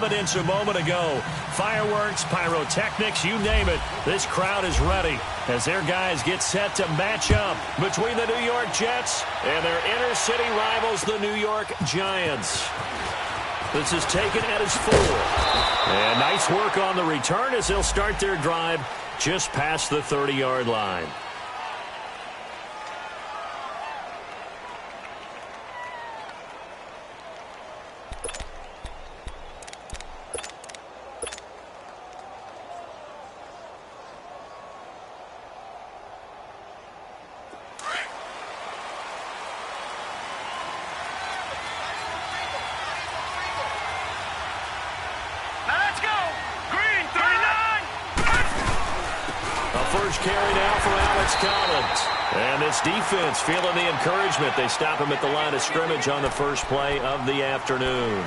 evidence a moment ago. Fireworks, pyrotechnics, you name it. This crowd is ready as their guys get set to match up between the New York Jets and their inner-city rivals, the New York Giants. This is taken at his 4. And nice work on the return as they'll start their drive just past the 30-yard line. Carry now for Alex Collins. And this defense feeling the encouragement. They stop him at the line of scrimmage on the first play of the afternoon.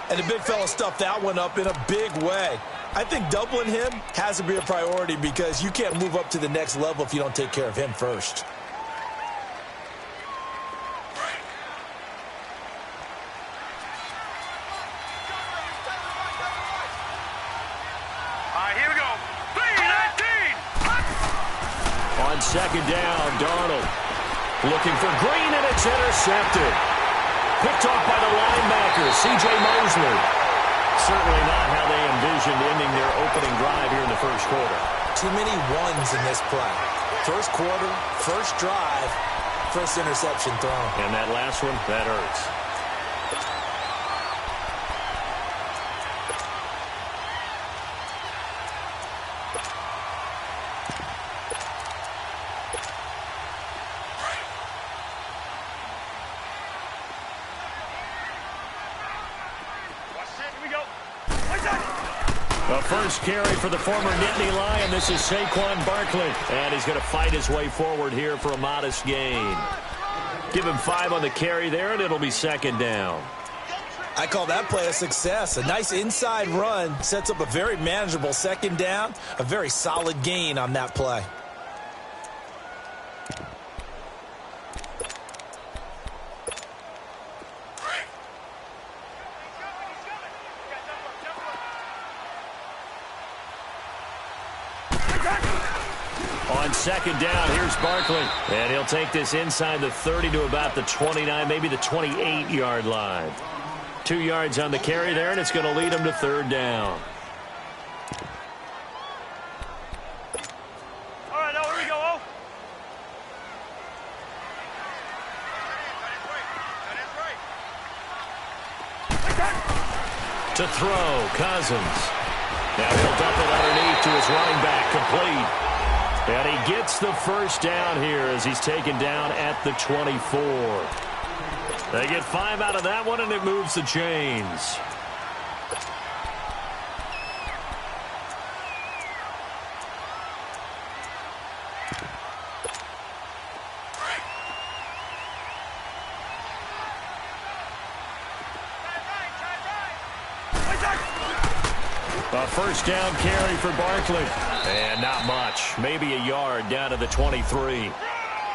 And the big fella stuffed that one up in a big way. I think doubling him has to be a priority because you can't move up to the next level if you don't take care of him first. Second down, Darnold looking for Green, and it's intercepted. Picked off by the linebacker, C.J. Mosley. Certainly not how they envisioned ending their opening drive here in the first quarter. Too many ones in this play. First quarter, first drive, first interception thrown. And that last one, that hurts. The first carry for the former Nittany Lion. This is Saquon Barkley. And he's going to fight his way forward here for a modest gain. Give him 5 on the carry there, and it'll be second down. I call that play a success. A nice inside run sets up a very manageable second down. A very solid gain on that play. On second down, here's Barkley. And he'll take this inside the 30 to about the 29, maybe the 28-yard line. 2 yards on the carry there, and it's going to lead him to third down. All right, now here we go. To throw, Cousins. Now he'll dump it underneath to his running back, complete. And he gets the first down here as he's taken down at the 24. They get 5 out of that one, and it moves the chains. A first down carry for Barkley. And not much. Maybe a yard down to the 23.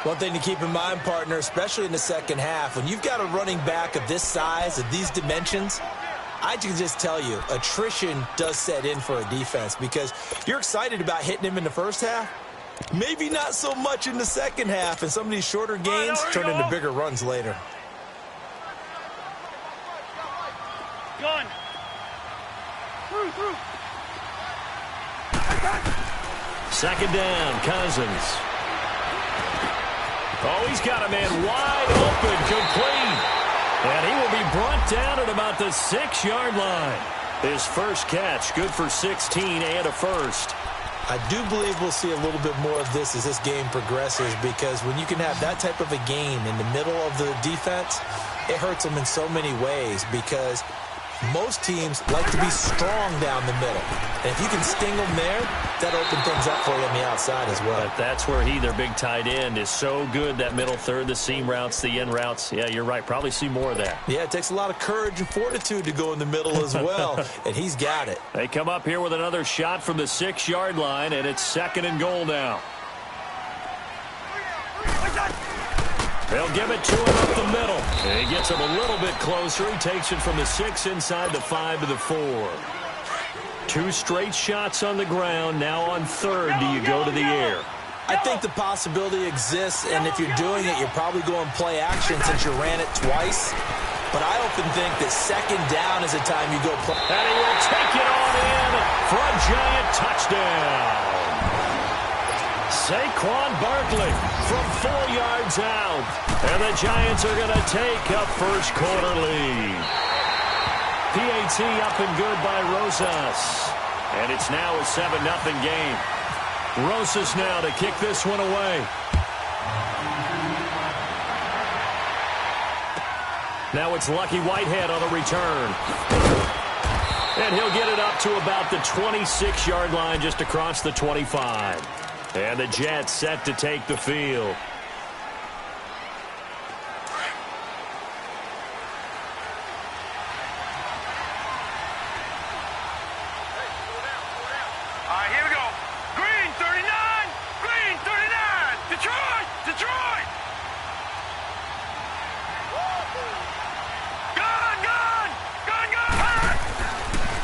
One thing to keep in mind, partner, especially in the second half, when you've got a running back of this size, of these dimensions, I can just tell you, attrition does set in for a defense because you're excited about hitting him in the first half. Maybe not so much in the second half, and some of these shorter gains turn into bigger runs later. Gun. Through. Second down, Cousins. Oh, he's got a man wide open, complete. And he will be brought down at about the 6-yard line. His first catch, good for 16 and a first. I do believe we'll see a little bit more of this as this game progresses because when you can have that type of a gain in the middle of the defense, it hurts them in so many ways because most teams like to be strong down the middle. And if you can sting them there, that opens things up for you on the outside as well. But that's where their big tight end, is so good, that middle third, the seam routes, the in routes. Yeah, you're right. Probably see more of that. Yeah, it takes a lot of courage and fortitude to go in the middle as well, and he's got it. They come up here with another shot from the 6-yard line, and it's second and goal now. They'll give it to him up the middle. And he gets him a little bit closer. He takes it from the 6 inside the 5 to the 4. 2 straight shots on the ground. Now on third, do you go to the air? I think the possibility exists, and if you're doing it, you're probably going play action since you ran it twice. But I often think that second down is the time you go play. And he will take it on in for a giant touchdown. Saquon Barkley from 4 yards out. And the Giants are going to take a first quarter lead. PAT up and good by Rosas. And it's now a 7-0 game. Rosas now to kick this one away. Now it's Lucky Whitehead on the return. And he'll get it up to about the 26-yard line just across the 25. And the Jets set to take the field.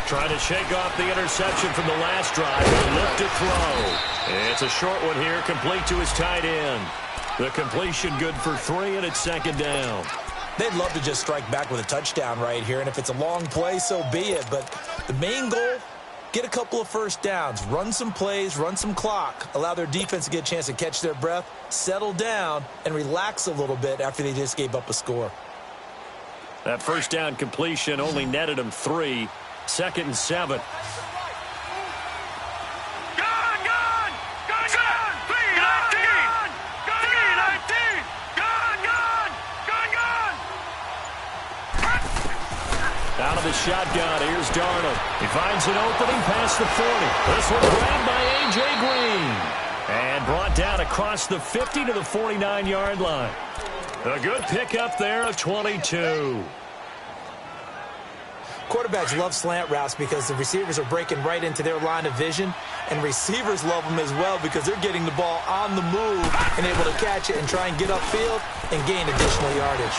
Trying to shake off the interception from the last drive. He'll look to throw. It's a short one here, complete to his tight end. The completion good for 3, and it's second down. They'd love to just strike back with a touchdown right here, and if it's a long play, so be it. But the main goal, get a couple of first downs, run some plays, run some clock, allow their defense to get a chance to catch their breath, settle down, and relax a little bit after they just gave up a score. That first down completion only netted them 3. Second and 7. Out of the shotgun, here's Darnold. He finds an opening past the 40. This one grabbed by A.J. Green. And brought down across the 50 to the 49-yard line. A good pickup there of 22. Quarterbacks love slant routes because the receivers are breaking right into their line of vision, and receivers love them as well because they're getting the ball on the move and able to catch it and try and get upfield and gain additional yardage.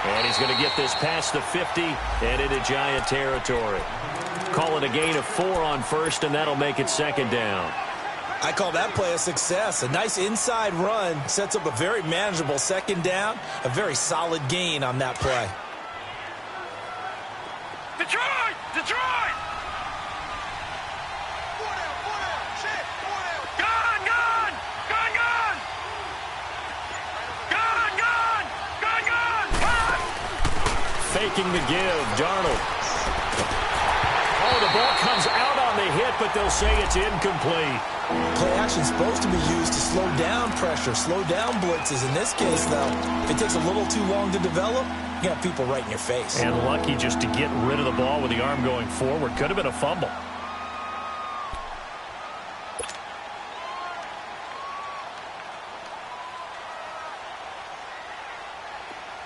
And he's going to get this past the 50 and into Giant territory. Call it a gain of 4 on first, and that'll make it second down. I call that play a success. A nice inside run sets up a very manageable second down, a very solid gain on that play. Detroit! Detroit! Gun! Gun! Gun! Gun! Gun! Gun! Gun! Gun! Faking the give, Darnold. Oh, the ball comes out on the hit, but they'll say it's incomplete. Play action is supposed to be used to slow down pressure, slow down blitzes. In this case, though, if it takes a little too long to develop, you got people right in your face. And lucky just to get rid of the ball with the arm going forward. Could have been a fumble.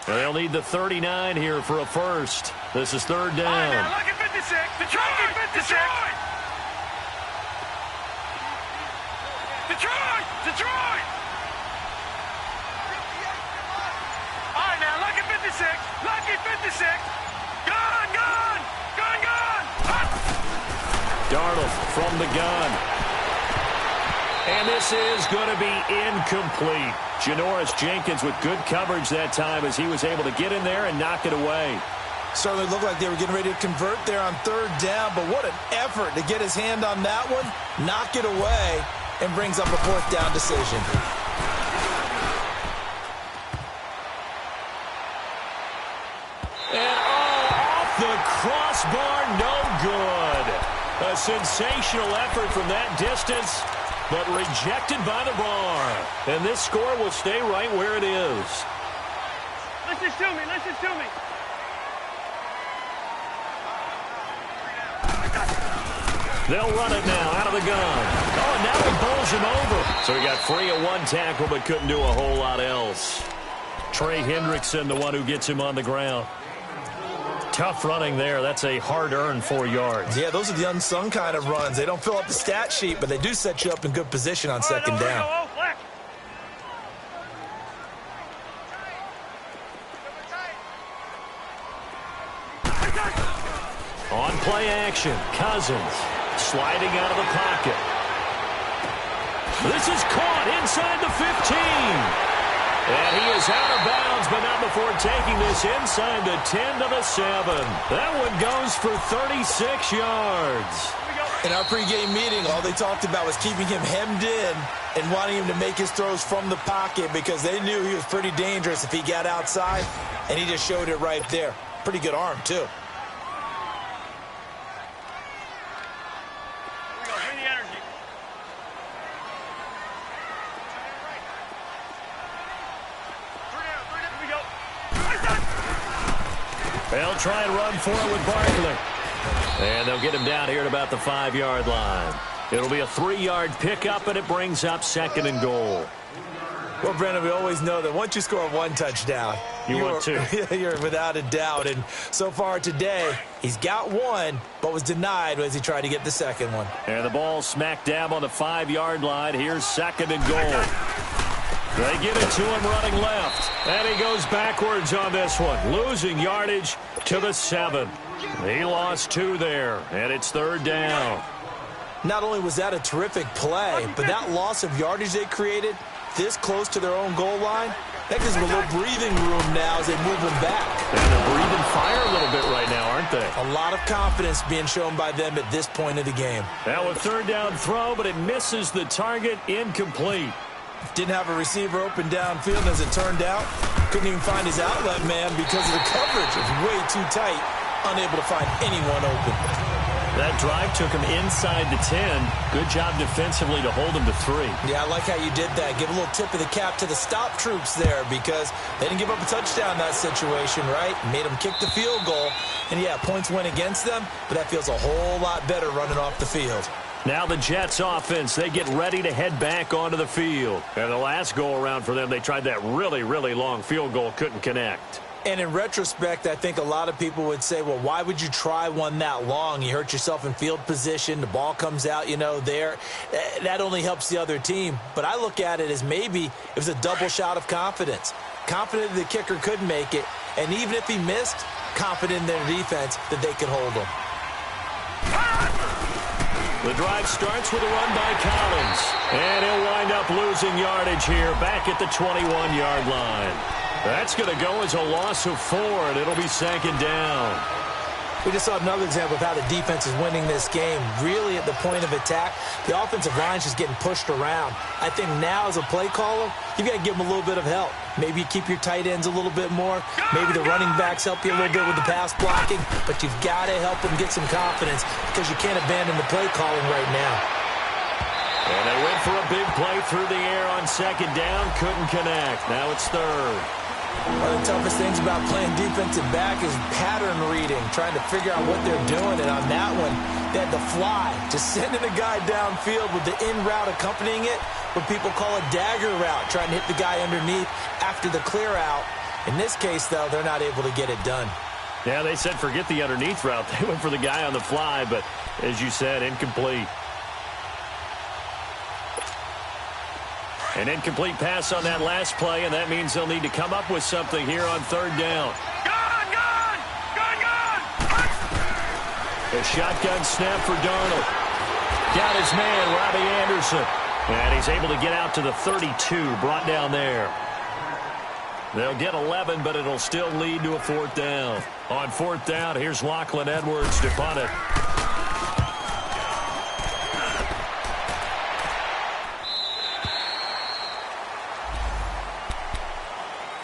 They'll need the 39 here for a first. This is third down. All right, now, lucky 56. Detroit! 56. Detroit! Detroit! All right, now, lucky 56. Lucky 56. Gun! Gun! Gun! Gun! Darnold from the gun. And this is going to be incomplete. Janoris Jenkins with good coverage that time as he was able to get in there and knock it away. Certainly looked like they were getting ready to convert there on third down, but what an effort to get his hand on that one, knock it away, and brings up a fourth down decision. And off the crossbar, no good. A sensational effort from that distance, but rejected by the bar. And this score will stay right where it is. Listen to me, listen to me. They'll run it now out of the gun. Oh, and now he bowls him over. So he got free of one tackle but couldn't do a whole lot else. Trey Hendrickson, the one who gets him on the ground. Tough running there. That's a hard-earned 4 yards. Yeah, those are the unsung kind of runs. They don't fill up the stat sheet, but they do set you up in good position on second down. On play action, Cousins sliding out of the pocket. This is caught inside the 15. And he is out of bounds, but not before taking this inside the 10 to the 7. That one goes for 36 yards. In our pregame meeting, all they talked about was keeping him hemmed in and wanting him to make his throws from the pocket because they knew he was pretty dangerous if he got outside, and he just showed it right there. Pretty good arm, too. They'll try and run for it with Barkley. And they'll get him down here at about the 5-yard line. It'll be a 3-yard pickup, and it brings up 2nd and goal. Well, Brandon, we always know that once you score one touchdown, want two. You're without a doubt. And so far today, he's got one, but was denied as he tried to get the second one. And the ball smack dab on the 5-yard line. Here's 2nd and goal. They get it to him running left. And he goes backwards on this one, losing yardage to the 7. He lost 2 there, and it's 3rd down. Not only was that a terrific play, but that loss of yardage they created this close to their own goal line, that gives them a little breathing room now as they move them back. And they're breathing fire a little bit right now, aren't they? A lot of confidence being shown by them at this point of the game. Now a 3rd down throw, but it misses the target, incomplete. Didn't have a receiver open downfield, as it turned out. Couldn't even find his outlet man because of the coverage. It was way too tight, unable to find anyone open. That drive took him inside the 10. Good job defensively to hold him to 3. Yeah, I like how you did that. Give a little tip of the cap to the stop troops there because they didn't give up a touchdown in that situation, right? Made them kick the field goal. And, yeah, points went against them, but that feels a whole lot better running off the field. Now the Jets offense, they get ready to head back onto the field. And the last go-around for them, they tried that really, really long field goal, couldn't connect. And in retrospect, I think a lot of people would say, well, why would you try one that long? You hurt yourself in field position. The ball comes out, there. That only helps the other team. But I look at it as maybe it was a double shot of confidence. Confident the kicker could make it. And even if he missed, confident in their defense that they could hold him. The drive starts with a run by Collins. And he'll wind up losing yardage here back at the 21-yard line. That's going to go as a loss of 4, and it'll be 2nd down. We just saw another example of how the defense is winning this game. Really at the point of attack, the offensive line's just getting pushed around. I think now as a play caller, you've got to give them a little bit of help. Maybe you keep your tight ends a little bit more. Maybe the running backs help you a little bit with the pass blocking. But you've got to help them get some confidence because you can't abandon the play calling right now. And they went for a big play through the air on 2nd down. Couldn't connect. Now it's 3rd. One of the toughest things about playing defensive back is pattern reading, trying to figure out what they're doing. And on that one, they had the fly, just sending a guy downfield with the in route accompanying it, what people call a dagger route, trying to hit the guy underneath after the clear out. In this case, though, they're not able to get it done. Yeah, they said forget the underneath route. They went for the guy on the fly, but as you said, incomplete. An incomplete pass on that last play, and that means they'll need to come up with something here on 3rd down. Gone! A shotgun snap for Darnold. Got his man, Robbie Anderson. And he's able to get out to the 32, brought down there. They'll get 11, but it'll still lead to a 4th down. On 4th down, here's Lachlan Edwards to punt it.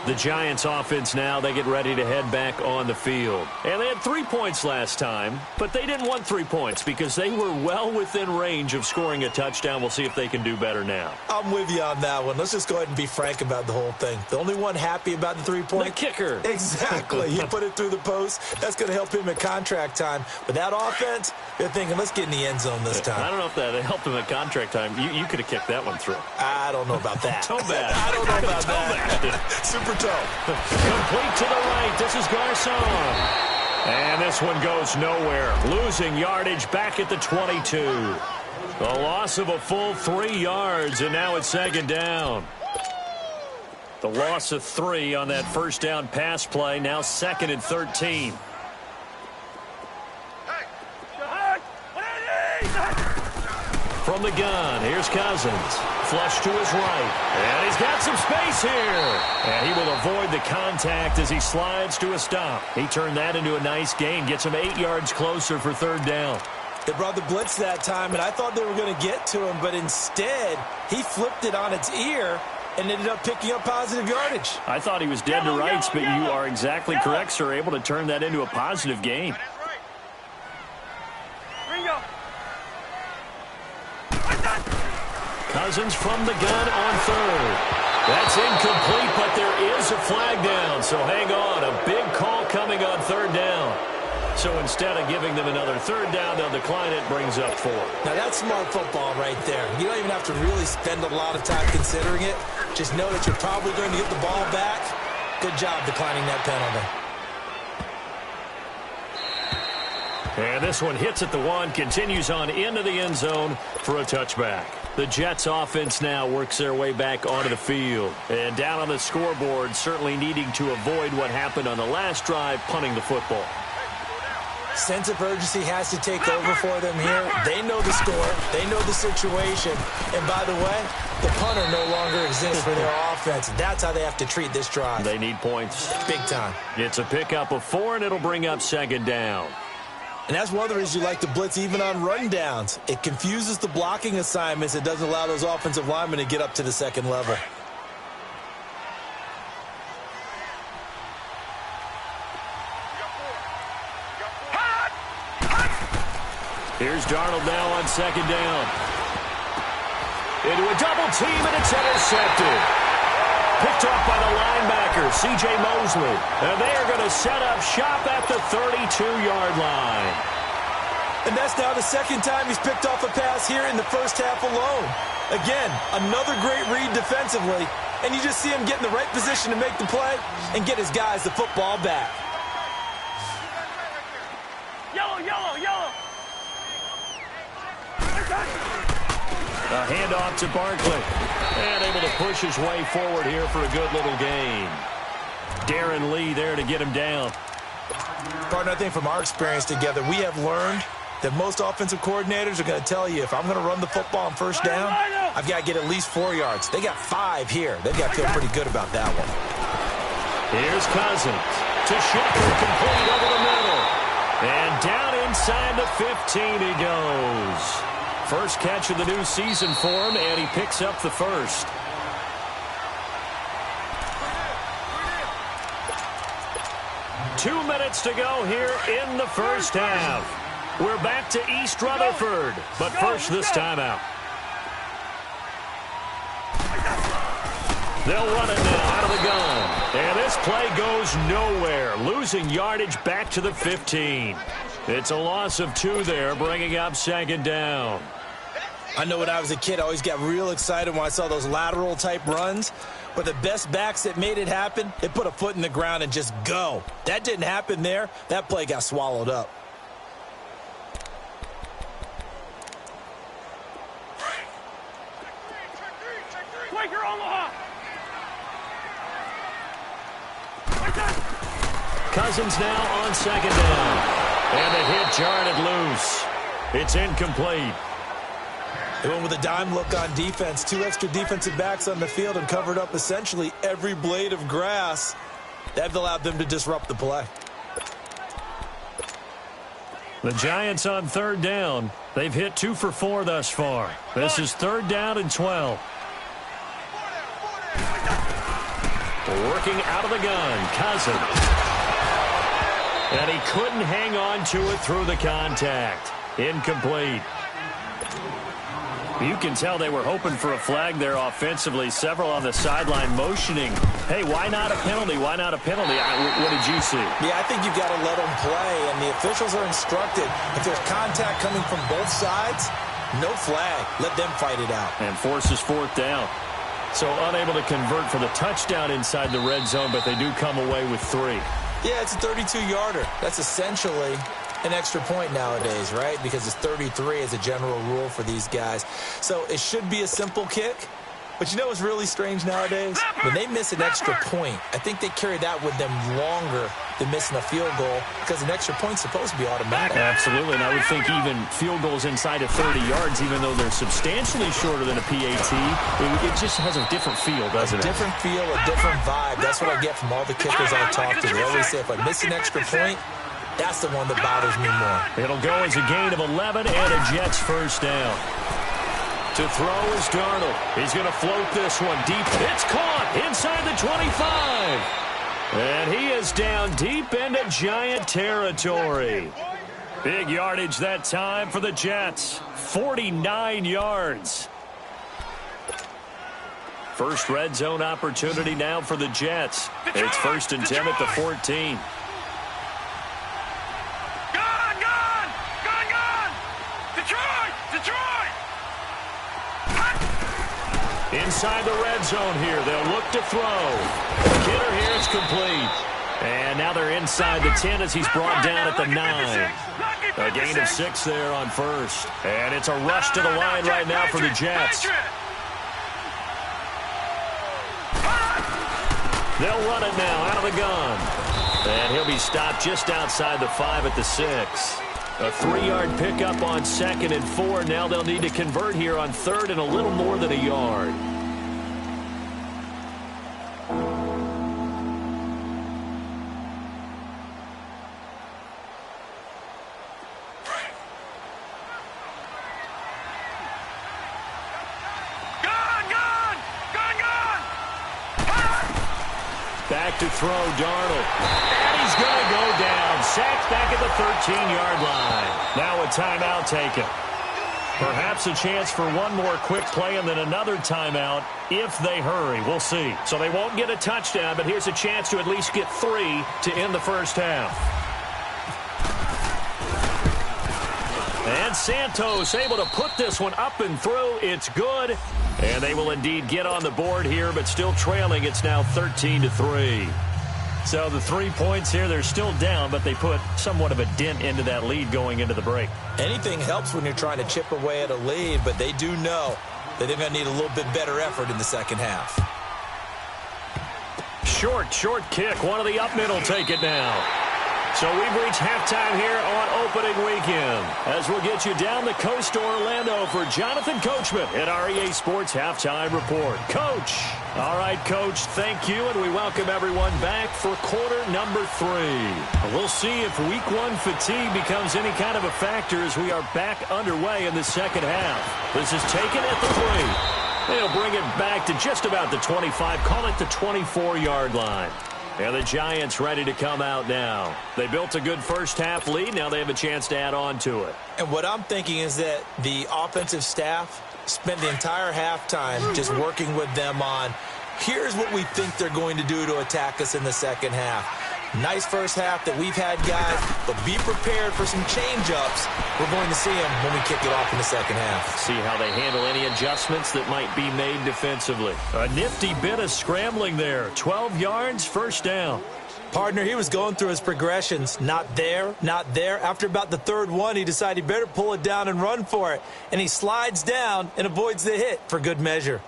The Giants offense now, they get ready to head back on the field. And they had 3 points last time, but they didn't want 3 points because they were well within range of scoring a touchdown. We'll see if they can do better now. I'm with you on that one. Let's just go ahead and be frank about the whole thing. The only one happy about the 3-point? The kicker. Exactly. He put it through the post. That's going to help him at contract time. But that offense, they're thinking, let's get in the end zone this time. I don't know if that helped him at contract time. You could have kicked that one through. I don't know about that. Toe bad. I don't know about that. Super toe. Complete to the right. This is Garcon. And this one goes nowhere. Losing yardage back at the 22. A loss of a full 3 yards, and now it's 2nd down. The loss of 3 on that 1st down pass play. Now 2nd and 13. From the gun, here's Cousins. Flush to his right. And he's got some space here. And he will avoid the contact as he slides to a stop. He turned that into a nice gain. Gets him 8 yards closer for third down. They brought the blitz that time, and I thought they were going to get to him, but instead, he flipped it on its ear and ended up picking up positive yardage. I thought he was dead to rights, but you are exactly correct, sir. Able to turn that into a positive gain. Cousins from the gun on third. That's incomplete, but there is a flag down, so hang on. A big call coming on third down. So instead of giving them another third down, they'll decline it, brings up 4. Now, that's smart football right there. You don't even have to really spend a lot of time considering it. Just know that you're probably going to get the ball back. Good job declining that penalty. And this one hits at the 1, continues on into the end zone for a touchback. The Jets offense now works their way back onto the field. And down on the scoreboard, certainly needing to avoid what happened on the last drive, punting the football. Sense of urgency has to take over for them here. They know the score. They know the situation. And by the way, the punter no longer exists for their offense. That's how they have to treat this drive. They need points. Big time. It's a pickup of 4, and it'll bring up second down. And that's one of the reasons you like to blitz even on rundowns. It confuses the blocking assignments. It doesn't allow those offensive linemen to get up to the second level. Here's Darnold now on second down. Into a double team, and it's intercepted. Picked off by the linebacker, C.J. Mosley. And they are going to set up shop at the 32-yard line. And that's now the second time he's picked off a pass here in the first half alone. Again, another great read defensively. And you just see him get in the right position to make the play and get his guys the football back. Yellow, yellow, yellow. A handoff to Barkley. And able to push his way forward here for a good little gain. Darren Lee there to get him down. Partner, I think from our experience together, we have learned that most offensive coordinators are going to tell you, if I'm going to run the football on first down, I've got to get at least 4 yards. They got 5 here. They've got to feel pretty good about that one. Here's Cousins to Shepard, complete over the middle. And down inside the 15 he goes. First catch of the new season for him, and he picks up the first. Two minutes to go here in the first half. We're back to East Rutherford, but first this timeout. They'll run it now out of the gun. And this play goes nowhere, losing yardage back to the 15. It's a loss of 2 there, bringing up second down. I know when I was a kid, I always got real excited when I saw those lateral-type runs. But the best backs that made it happen, they put a foot in the ground and just go. That didn't happen there. That play got swallowed up. Quaker Omaha. Cousins now on second down. And the hit jarred loose. It's incomplete. They went with a dime look on defense. 2 extra defensive backs on the field and covered up essentially every blade of grass. That allowed them to disrupt the play. The Giants on third down. They've hit 2 for 4 thus far. This is third down and 12. Working out of the gun, Cousins. And he couldn't hang on to it through the contact. Incomplete. You can tell they were hoping for a flag there offensively. Several on the sideline motioning. Hey, why not a penalty? Why not a penalty? What did you see? Yeah, I think you've got to let them play, and the officials are instructed. If there's contact coming from both sides, no flag. Let them fight it out. And forces fourth down. So unable to convert for the touchdown inside the red zone, but they do come away with 3. Yeah, it's a 32-yarder. That's essentially an extra point nowadays, right? Because it's 33 as a general rule for these guys. So it should be a simple kick, But you know what's really strange nowadays? When they miss an extra point, I think they carry that with them longer than missing a field goal because an extra point's supposed to be automatic. Absolutely, and I would think even field goals inside of 30 yards, even though they're substantially shorter than a PAT, it just has a different feel, doesn't it? A different feel, a different vibe. That's what I get from all the kickers I talk to. They always say, if I miss an extra point, that's the one that bothers me more. It'll go as a gain of 11 and a Jets first down. To throw is Darnold. He's going to float this one deep. It's caught inside the 25. And he is down deep into Giant territory. Big yardage that time for the Jets. 49 yards. First red zone opportunity now for the Jets. It's 1st and 10 at the 14. Inside the red zone here. They'll look to throw. Kidder here, it's complete. And now they're inside the 10 as he's brought down at the 9. A gain of 6 there on first. And it's a rush to the line right now for the Jets. They'll run it now out of the gun. And he'll be stopped just outside the 5 at the 6. A 3-yard pickup on 2nd and 4. Now they'll need to convert here on 3rd and a little more than a yard. Back to throw, Darnold. And he's going to go down. Sacked back at the 13-yard line. Now a timeout taken. Perhaps a chance for one more quick play and then another timeout if they hurry. We'll see. So they won't get a touchdown, but here's a chance to at least get 3 to end the first half. And Santos able to put this one up and through. It's good. And they will indeed get on the board here, but still trailing. It's now 13-3. So the 3 points here, they're still down, but they put somewhat of a dent into that lead going into the break. Anything helps when you're trying to chip away at a lead, but they do know that they're going to need a little bit better effort in the second half. Short kick. One of the up middle take it now. So we've reached halftime here on opening weekend as we'll get you down the coast to Orlando for Jonathan Coachman at our EA Sports Halftime Report. Coach. All right, Coach, thank you, and we welcome everyone back for quarter number 3. We'll see if week 1 fatigue becomes any kind of a factor as we are back underway in the second half. This is taken at the 3. They'll bring it back to just about the 25, call it the 24-yard line. And the Giants ready to come out now. They built a good first half lead. Now they have a chance to add on to it. And what I'm thinking is that the offensive staff spent the entire halftime just working with them on, here's what we think they're going to do to attack us in the second half. Nice first half that we've had, guys, but be prepared for some change-ups. We're going to see them when we kick it off in the second half. See how they handle any adjustments that might be made defensively. A nifty bit of scrambling there. 12 yards, first down. Partner, he was going through his progressions. Not there, not there. After about the 3rd one, he decided he better pull it down and run for it. And he slides down and avoids the hit for good measure.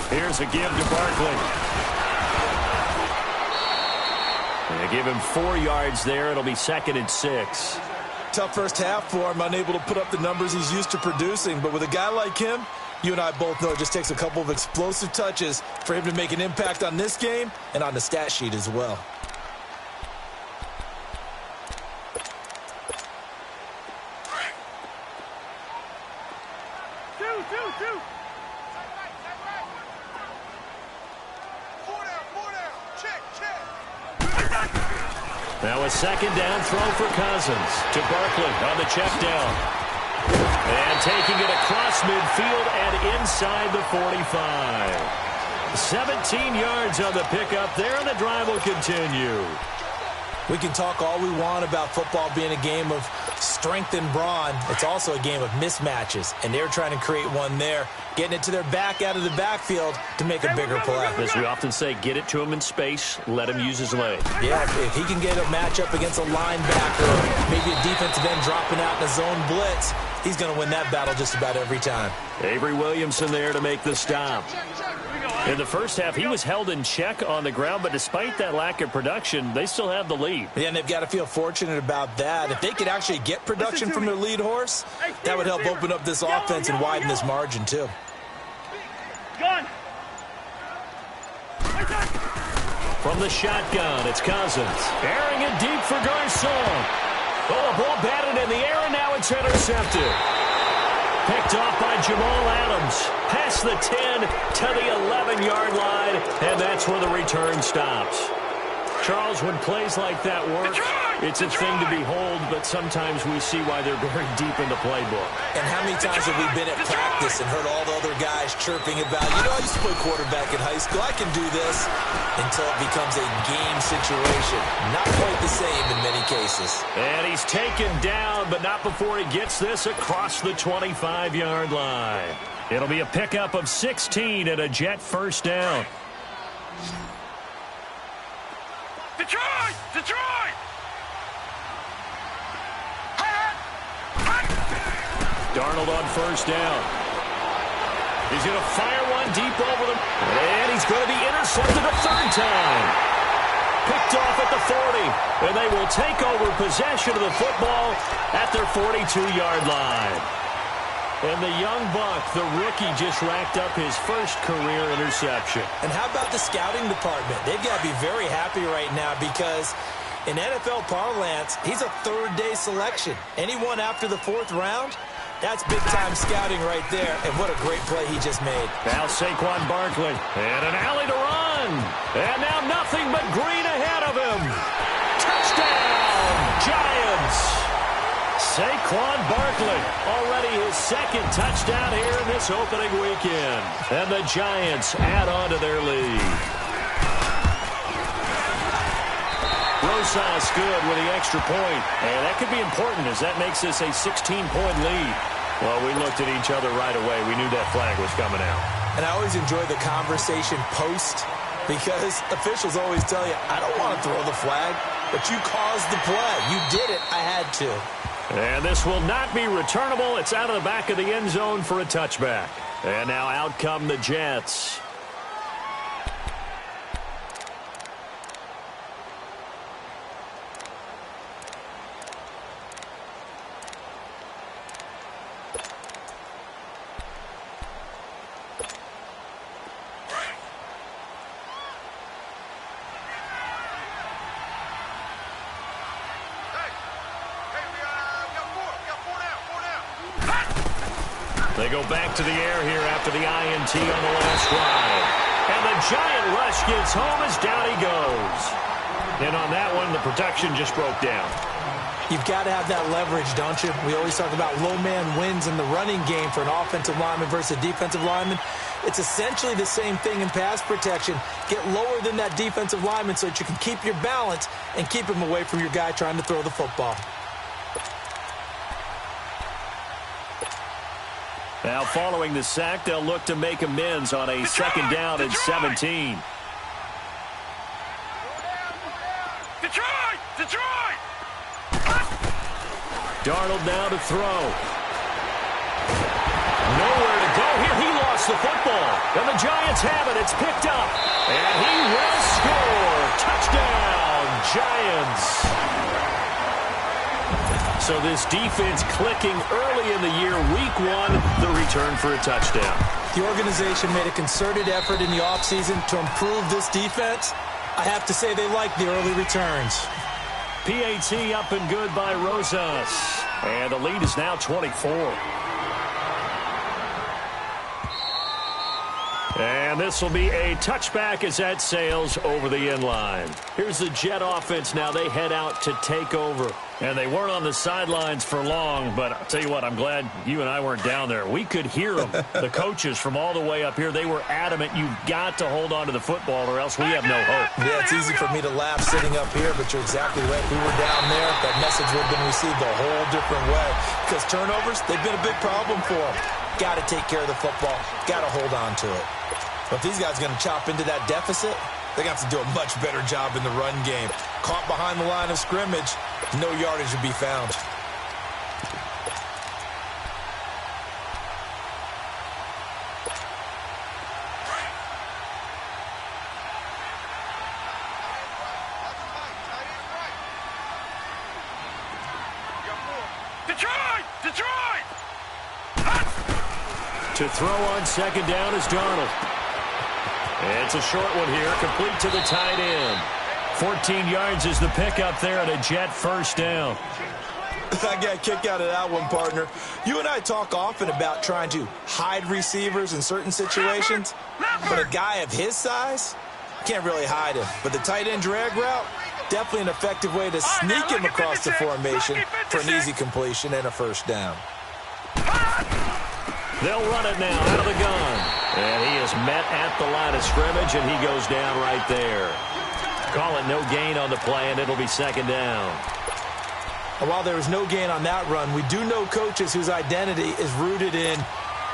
Here's a give to Barkley. They give him 4 yards there. It'll be 2nd and 6. Tough first half for him, unable to put up the numbers he's used to producing. But with a guy like him, you and I both know it just takes a couple of explosive touches for him to make an impact on this game and on the stat sheet as well. Two. Now a 2nd down throw for Cousins to Barkley on the check down. And taking it across midfield and inside the 45. 17 yards on the pickup there, and the drive will continue. We can talk all we want about football being a game of strength and brawn. It's also a game of mismatches, and they're trying to create one there, getting it to their back out of the backfield to make a bigger play. As we often say, get it to him in space, let him use his leg. Yeah, if he can get a matchup against a linebacker, maybe a defensive end dropping out in a zone blitz, he's going to win that battle just about every time. Avery Williamson there to make the stop. In the first half, he was held in check on the ground, but despite that lack of production, they still have the lead. Yeah, and they've got to feel fortunate about that. If they could actually get production from their lead horse, that would help open up this offense and widen this margin, too. From the shotgun, it's Cousins. Airing it deep for Garcon. Oh, a ball batted in the air, and now it's intercepted. Picked off by Jamal Adams. Past the 10 to the 11-yard line, and that's where the return stops. Charles, when plays like that work, it's a thing to behold, but sometimes we see why they're very deep in the playbook. And how many times have we been at practice and heard all the other guys chirping about, I used to play quarterback in high school, I can do this, until it becomes a game situation. Not quite the same in many cases. And he's taken down, but not before he gets this across the 25-yard line. It'll be a pickup of 16 and a Jet first down. Detroit! Detroit! Darnold on first down. He's going to fire one deep over them. And he's going to be intercepted a third time. Picked off at the 40. And they will take over possession of the football at their 42-yard line. And the young buck, the rookie, just racked up his first career interception. And how about the scouting department? They've got to be very happy right now because in NFL parlance, he's a third-day selection. Anyone after the fourth round, that's big-time scouting right there. And what a great play he just made. Now Saquon Barkley. And an alley to run. And now nothing but green ahead of him. Touchdown, Giants. Saquon Barkley, already his second touchdown here in this opening weekend. And the Giants add on to their lead. Rosas good with the extra point. And that could be important as that makes this a 16-point lead. Well, we looked at each other right away. We knew that flag was coming out. And I always enjoy the conversation post because officials always tell you, I don't want to throw the flag, but you caused the play. You did it. I had to. And this will not be returnable. It's out of the back of the end zone for a touchback. And now out come the Jets. They go back to the air here after the INT on the last drive. And the giant rush gets home as down he goes. And on that one, the protection just broke down. You've got to have that leverage, don't you? We always talk about low man wins in the running game for an offensive lineman versus a defensive lineman. It's essentially the same thing in pass protection. Get lower than that defensive lineman so that you can keep your balance and keep him away from your guy trying to throw the football. Now, following the sack, they'll look to make amends on a second down and 17. Detroit! Detroit! Darnold now to throw. Nowhere to go here. He lost the football. And the Giants have it. It's picked up. And he will score. Touchdown, Giants. So this defense clicking early in the year, week one, the return for a touchdown. The organization made a concerted effort in the offseason to improve this defense. I have to say they like the early returns. PAT up and good by Rosas. And the lead is now 24. And this will be a touchback as that sails over the end line. Here's the Jet offense now. They head out to take over. And they weren't on the sidelines for long, but I'll tell you what, I'm glad you and I weren't down there. We could hear them, the coaches from all the way up here. They were adamant, you've got to hold on to the football or else we have no hope. Yeah, it's easy for me to laugh sitting up here, but you're exactly right. If we were down there, that message would have been received a whole different way. Because turnovers, they've been a big problem for them. Got to take care of the football. Got to hold on to it. But if these guys are going to chop into that deficit, they're going to have to do a much better job in the run game. Caught behind the line of scrimmage, no yardage to be found. Detroit! To throw on second down is Darnold. It's a short one here, complete to the tight end. 14 yards is the pickup there and a Jet first down. I got a kick out of that one, partner. You and I talk often about trying to hide receivers in certain situations, but a guy of his size can't really hide him. But the tight end drag route, definitely an effective way to sneak him across the formation for an easy completion and a first down. They'll run it now out of the gun. And he is met at the line of scrimmage, and he goes down right there. Call it no gain on the play, and it'll be second down. And while there was no gain on that run, we do know coaches whose identity is rooted in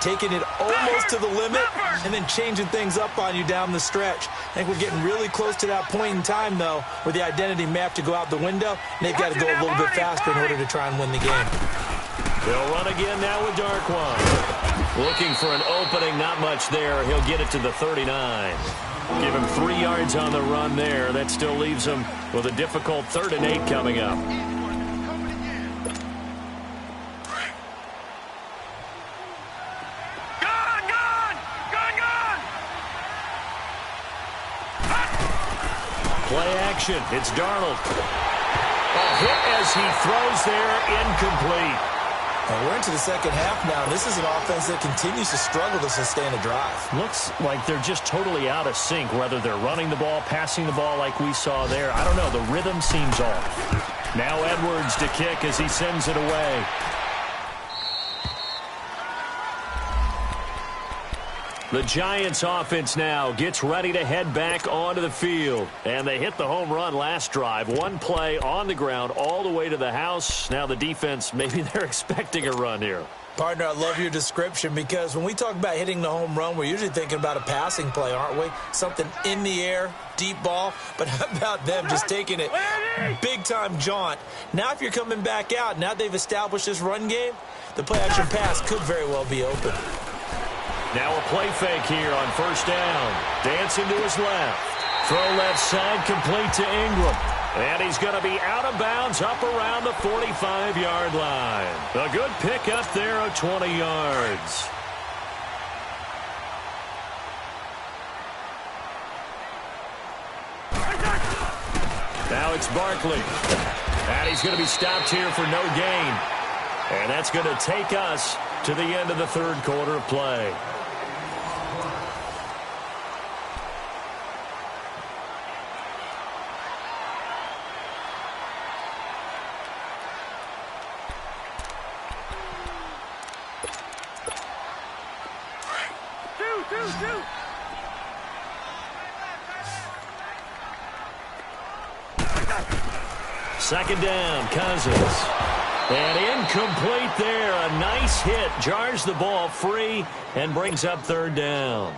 taking it almost to the limit and then changing things up on you down the stretch. I think we're getting really close to that point in time, though, where the identity may have to go out the window, and they've got to go a little bit faster in order to try and win the game. They'll run again now with Darkwan. Looking for an opening, not much there. He'll get it to the 39. Give him 3 yards on the run there. That still leaves him with a difficult 3rd and 8 coming up. Play action. It's Darnold. A hit as he throws there, incomplete. And we're into the second half now. This is an offense that continues to struggle to sustain a drive. Looks like they're just totally out of sync, whether they're running the ball, passing the ball like we saw there. I don't know. The rhythm seems off. Now Edwards to kick as he sends it away. The Giants offense now gets ready to head back onto the field. And they hit the home run last drive. One play on the ground all the way to the house. Now the defense, maybe they're expecting a run here. Partner, I love your description because when we talk about hitting the home run, we're usually thinking about a passing play, aren't we? Something in the air, deep ball. But how about them just taking it big-time jaunt? Now if you're coming back out, now they've established this run game, the play-action pass could very well be open. Now a play fake here on first down. Dancing to his left. Throw left side, complete to Ingram. And he's going to be out of bounds up around the 45-yard line. A good pickup there of 20 yards. Now it's Barkley. And he's going to be stopped here for no gain. And that's going to take us to the end of the 3rd quarter of play. Second down, Cousins. And incomplete there. A nice hit. Jars the ball free and brings up 3rd down.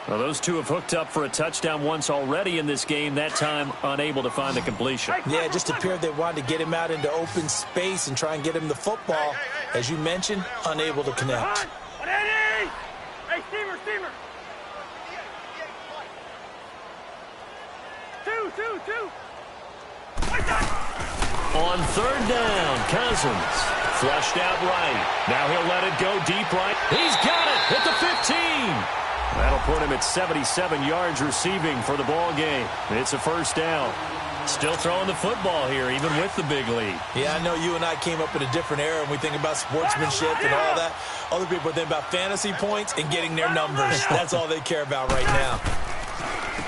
Well, those two have hooked up for a touchdown once already in this game, that time unable to find the completion. Yeah, it just appeared they wanted to get him out into open space and try and get him the football. As you mentioned, unable to connect. Hey, steamer. Two. On 3rd down, Cousins. Flushed out right. Now he'll let it go deep right. He's got it at the 15. That'll put him at 77 yards receiving for the ball game. It's a first down. Still throwing the football here, even with the big lead. Yeah, I know you and I came up in a different era, and we think about sportsmanship and all that. Other people think about fantasy points and getting their numbers. That's all they care about right now.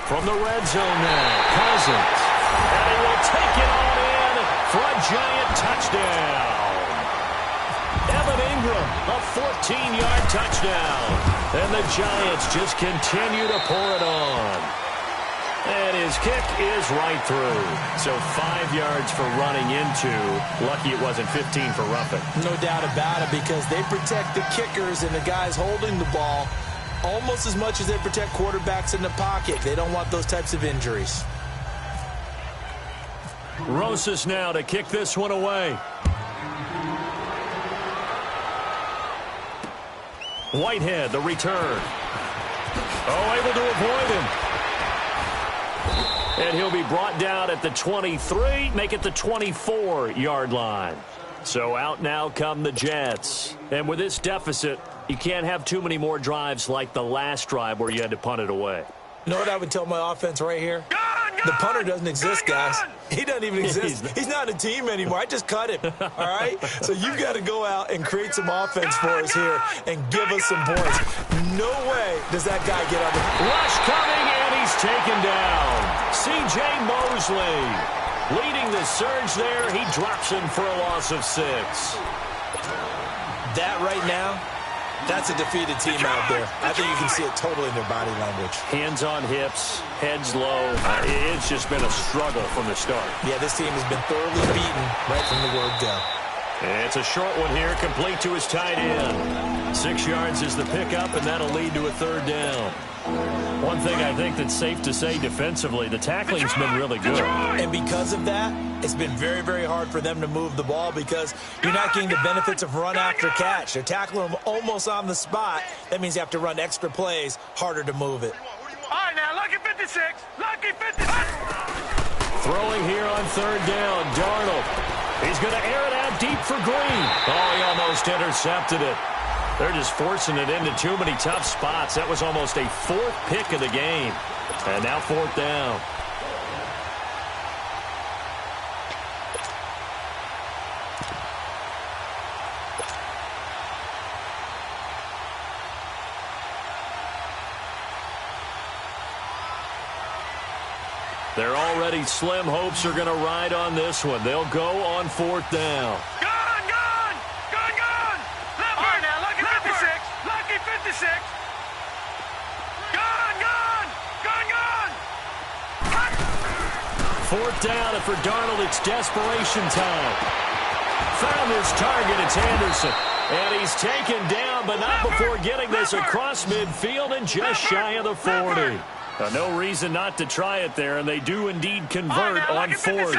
From the red zone now, Cousins. And he will take it on in for a giant touchdown. Evan Ingram, a 14-yard touchdown. And the Giants just continue to pour it on. And his kick is right through. So 5 yards for running into. Lucky it wasn't 15 for roughing. No doubt about it, because they protect the kickers and the guys holding the ball almost as much as they protect quarterbacks in the pocket. They don't want those types of injuries. Rosas now to kick this one away. Whitehead, the return. Oh, able to avoid him. And he'll be brought down at the 23, make it the 24-yard line. So out now come the Jets. And with this deficit, you can't have too many more drives like the last drive where you had to punt it away. You know what I would tell my offense right here? The punter doesn't exist, guys. He doesn't even exist. He's not a team anymore. I just cut him, all right? So you've got to go out and create some offense for us here and give us some points. No way does that guy get on the... Rush coming, and he's taken down. C.J. Mosley leading the surge there. He drops him for a loss of 6. That right now, that's a defeated team out there. I think you can see it totally in their body language. Hands on hips, heads low. It's just been a struggle from the start. Yeah, this team has been thoroughly beaten right from the word go. It's a short one here, complete to his tight end. 6 yards is the pickup, and that'll lead to a third down. One thing I think that's safe to say defensively, the tackling's been really good. And because of that, it's been very, very hard for them to move the ball because you're not getting the benefits of run after catch. They're tackling them almost on the spot. That means you have to run extra plays, harder to move it. All right, now, lucky 56. Lucky 56. Throwing here on third down, Darnold. He's going to air it out deep for Green. Oh, he almost intercepted it. They're just forcing it into too many tough spots. That was almost a 4th pick of the game. And now 4th down. They're already slim hopes are going to ride on this one. They'll go on 4th down. Fourth down, and for Darnold, it's desperation time. Found his target, it's Anderson. And he's taken down, but not before getting this across midfield and just shy of the 40. No reason not to try it there, and they do indeed convert on 4th.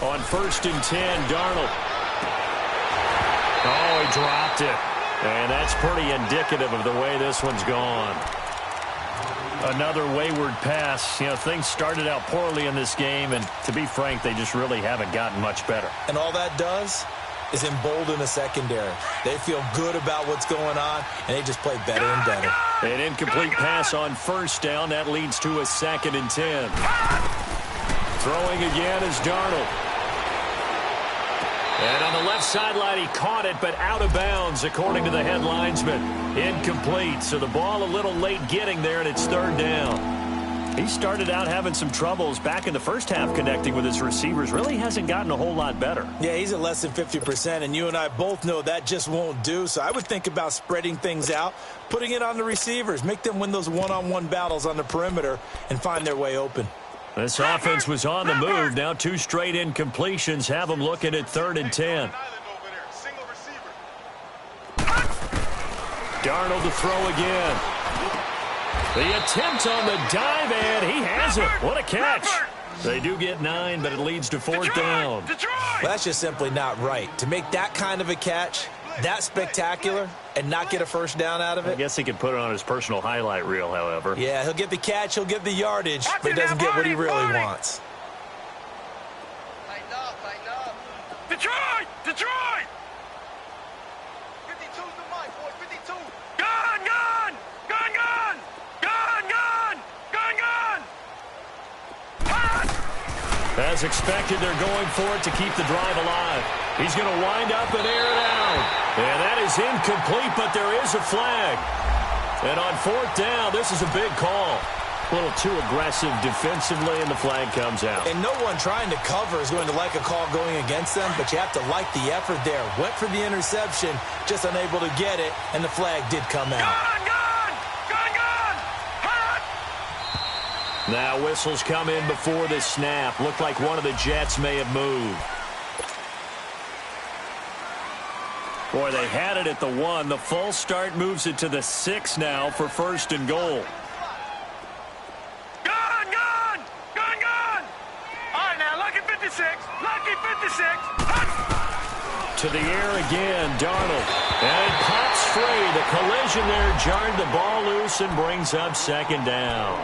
On 1st and 10, Darnold. Oh, he dropped it. And that's pretty indicative of the way this one's gone. Another wayward pass. You know, things started out poorly in this game, and to be frank, they just really haven't gotten much better. And all that does is embolden the secondary. They feel good about what's going on, and they just play better and better. An incomplete pass on 1st down. That leads to a 2nd and 10. Throwing again is Darnold. And on the left sideline, he caught it, but out of bounds, according to the head linesman. Incomplete, so the ball a little late getting there, and it's 3rd down. He started out having some troubles back in the first half connecting with his receivers. Really hasn't gotten a whole lot better. Yeah, he's at less than 50%, and you and I both know that just won't do. So I would think about spreading things out, putting it on the receivers, make them win those one-on-one battles on the perimeter, and find their way open. This offense was on the move. Now 2 straight incompletions have them looking at 3rd and 10. Darnold to throw again. The attempt on the dive, and he has it. What a catch. They do get 9, but it leads to 4th down. Well, that's just simply not right. To make that kind of a catch, that spectacular, and not get a first down out of it. I guess he could put it on his personal highlight reel, however. Yeah, he'll get the catch, he'll get the yardage, but he doesn't get what he really wants. Detroit! Detroit! As expected, they're going for it to keep the drive alive. He's going to wind up and air it out. And that is incomplete, but there is a flag. And on fourth down, this is a big call. A little too aggressive defensively, and the flag comes out. And no one trying to cover is going to like a call going against them, but you have to like the effort there. Went for the interception, just unable to get it, and the flag did come out. Gone! Now whistles come in before the snap. Looked like one of the Jets may have moved. Boy, they had it at the 1. The false start moves it to the 6 now for first and goal. All right, now, lucky 56. Lucky 56. To the air again, Darnold. And it pops free. The collision there jarred the ball loose and brings up second down.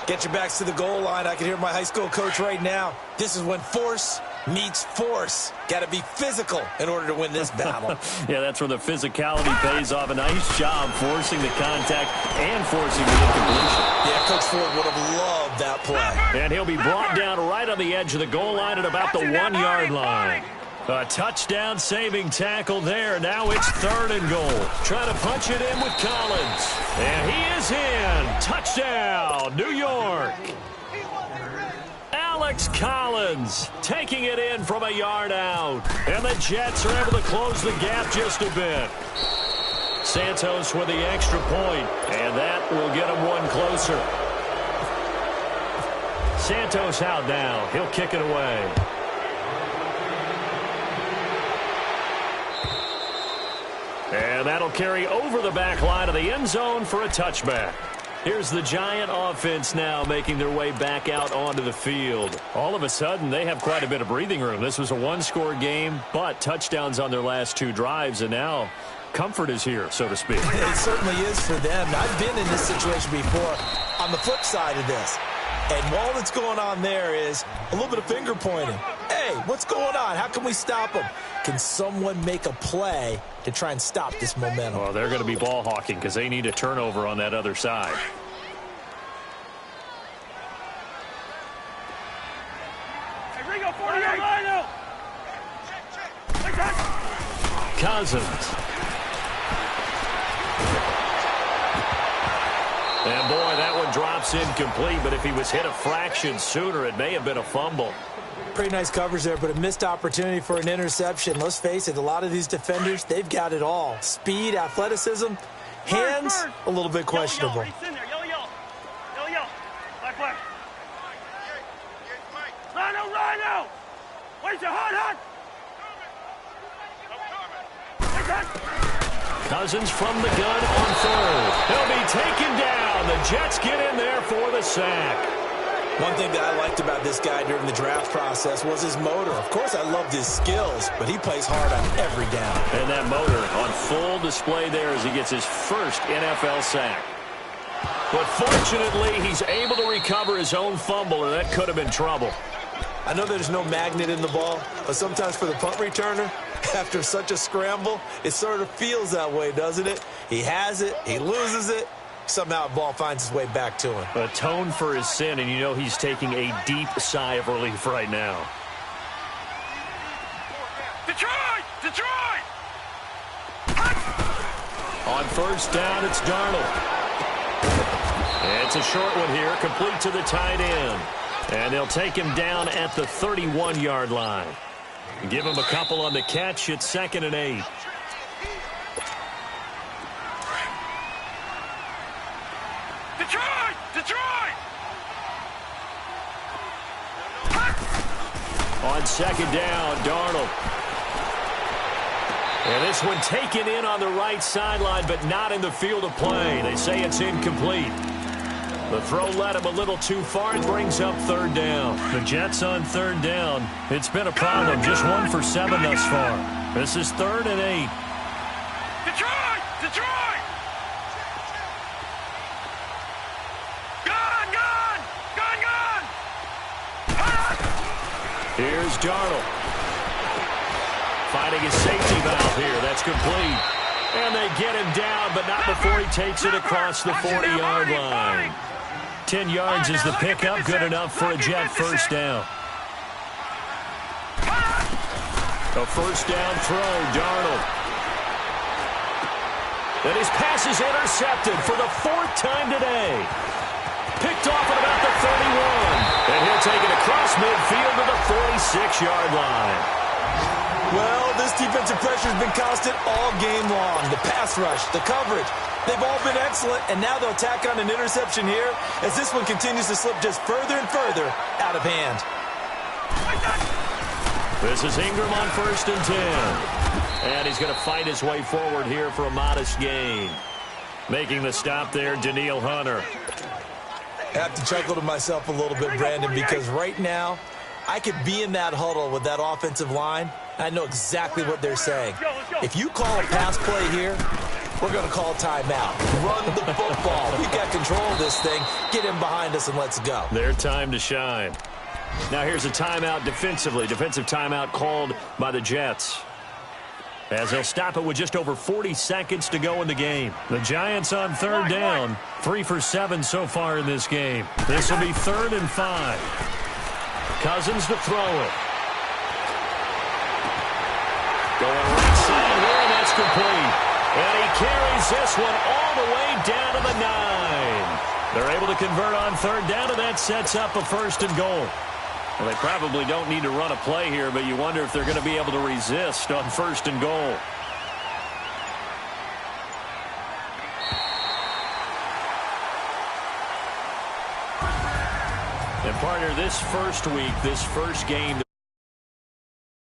Get your backs to the goal line. I can hear my high school coach right now. This is when force meets force. Got to be physical in order to win this battle. Yeah, that's where the physicality pays off. A nice job forcing the contact and forcing the incompletion. Yeah, Coach Ford would have loved that play. And he'll be brought down right on the edge of the goal line at about the 1-yard line. A touchdown saving tackle there. Now it's third and goal. Trying to punch it in with Collins. And he is in. Touchdown, New York. Alex Collins taking it in from a yard out. And the Jets are able to close the gap just a bit. Santos with the extra point. And that will get him one closer. Santos out now. He'll kick it away. And that'll carry over the back line of the end zone for a touchback. Here's the Giant offense now making their way back out onto the field. All of a sudden, they have quite a bit of breathing room. This was a one-score game, but touchdowns on their last 2 drives, and now comfort is here, so to speak. It certainly is for them. I've been in this situation before on the flip side of this. And all that's going on there is a little bit of finger pointing. Hey, what's going on? How can we stop them? Can someone make a play to try and stop this momentum? Well, they're going to be ball hawking because they need a turnover on that other side. Hey, Ringo, 48. Rhino. Cousins. And boy, that one drops incomplete, but if he was hit a fraction sooner, it may have been a fumble. Pretty nice coverage there, but a missed opportunity for an interception. Let's face it, a lot of these defenders, they've got it all. Speed, athleticism, hands, a little bit questionable. Rhino! Where's your hot? Cousins from the gun on third. He'll be taken down. The Jets get in there for the sack. One thing that I liked about this guy during the draft process was his motor. Of course, I loved his skills, but he plays hard on every down. And that motor on full display there as he gets his first NFL sack. But fortunately, he's able to recover his own fumble, and that could have been trouble. I know there's no magnet in the ball, but sometimes for the punt returner, after such a scramble, it sort of feels that way, doesn't it? He has it, he loses it, somehow the ball finds its way back to him. Atone for his sin, and you know he's taking a deep sigh of relief right now. Detroit! On first down, it's Darnold. It's a short one here, complete to the tight end. And they'll take him down at the 31-yard line. Give him a couple on the catch. It's 2nd and 8. Detroit! On 2nd down, Darnold. And this one taken in on the right sideline, but not in the field of play. They say it's incomplete. The throw led him a little too far and brings up 3rd down. The Jets on 3rd down. It's been a problem. Just 1 for 7 thus far. This is 3rd and 8. Detroit! Gone! Here's Darnold. Finding his safety valve here. That's complete. And they get him down, but not before he takes it across the 40-yard line. 10 yards is the pickup, good enough for a Jet first down. A first down throw, Darnold. And his pass is intercepted for the 4th time today. Picked off at about the 31. And he'll take it across midfield to the 46-yard line. Well, this defensive pressure has been constant all game long. The pass rush, the coverage, they've all been excellent, and now they'll tack on an interception here as this one continues to slip just further and further out of hand. This is Ingram on 1st and 10. And he's going to fight his way forward here for a modest gain. Making the stop there, Danielle Hunter. I have to chuckle to myself a little bit, Brandon, because right now I could be in that huddle with that offensive line. I know exactly what they're saying. If you call a pass play here, we're going to call timeout. Run the football. We've got control of this thing. Get him behind us and let's go. Their time to shine. Now here's a timeout defensively. Defensive timeout called by the Jets, as they'll stop it with just over 40 seconds to go in the game. The Giants on 3rd down. 3 for 7 so far in this game. This will be 3rd and 5. Cousins to throw it. Going right side here, and that's complete. And he carries this one all the way down to the 9. They're able to convert on 3rd down, and that sets up a 1st and goal. Well, they probably don't need to run a play here, but you wonder if they're going to be able to resist on 1st and goal. And partner, this first week, this first game,